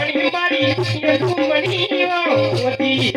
Mari, મારી એ ધૂમણી હોતી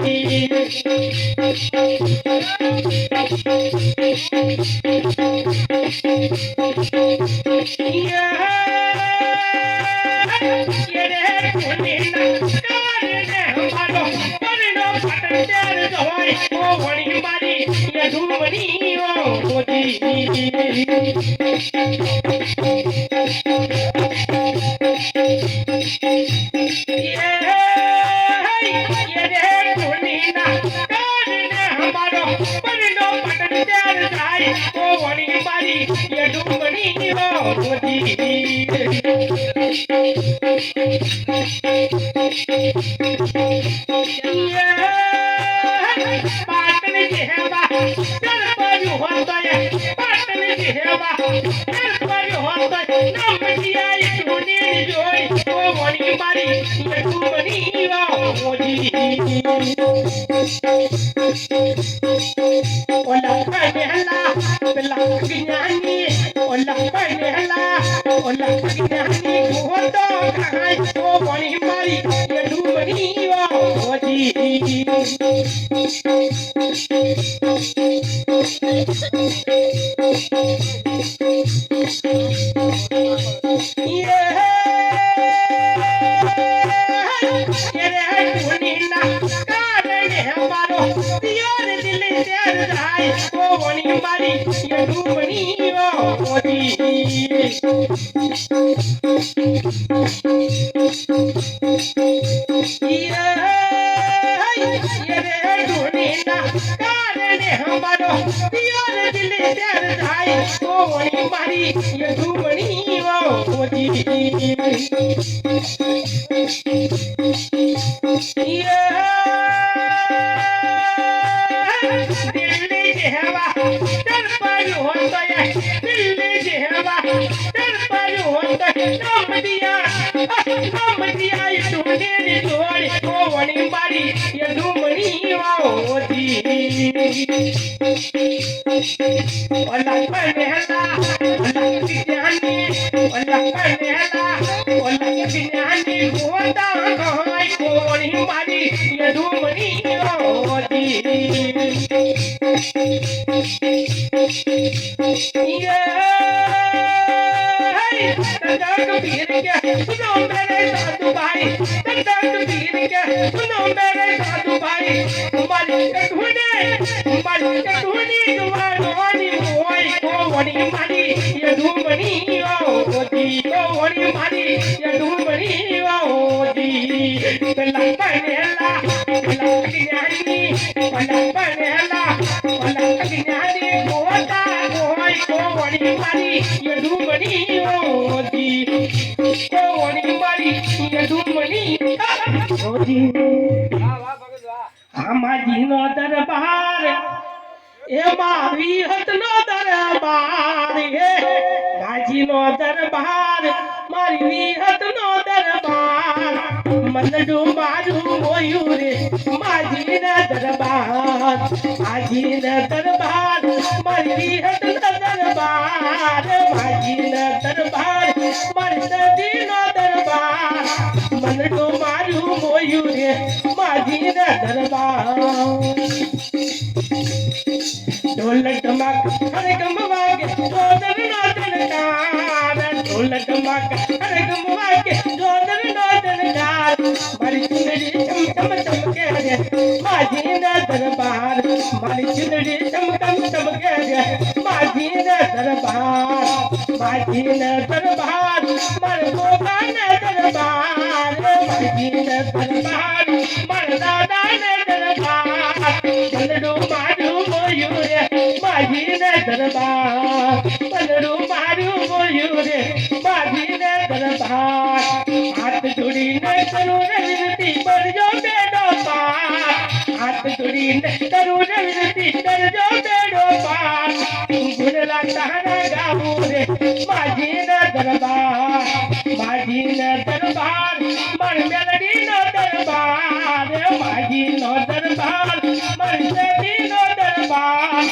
આમાજીનો દરબાર એમાં વિહતનો દરબાર હે માજીનો દરબાર મારી વિહતનો દરબાર મનડું મારું મોયું રે માજીના દરબાર આજીના દરબાર મારી વિહતનો દરબાર માજીના દરબાર મારી સદીનો દરબાર મનડું મારું મોયું રે માજીના દરબાર ઢોલ ઢમાક હરે ગમ વાગે જોદર નો દનકાર ઢોલ ઢમાક હરે ગમ વાગે જોદર નો દનકાર મારી ચુંદડી ચમ ચમ ચમકે રે માજીના દરબાર મારી ચુંદડી ચમ ચમ ચમકે રે માજીના દરબાર માજીના દરબાર મારા ગોપાના દરબાર માજીના દરબાર મારા દાદાના દરબાર ચંદડો મારું મોયું રે માજીના દરબાર ચંદડો મારું મોયું રે માજીના દરબાર હાથ જોડીને કરું રે વિનતી કરજો બેડો પાર હાથ જોડીને કરું રે વિનતી કરજો બેડો પાર ગુણલા તારા ગાવું રે માજીના દરબાર માજીના દરબાર માર મેલડીનો દરબાર માજીનો દરબાર માર સદીનો દરબાર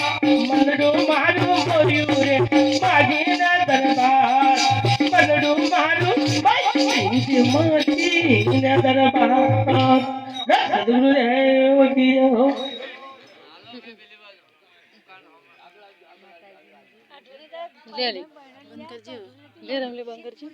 મનડું મારું મોર્યું રે માજીના દરબાર મનડું મારું માજીના દરબાર સદગુરુ દેવ કી હો લે લે બંધ કરજો લે રમલે બંધ કરજો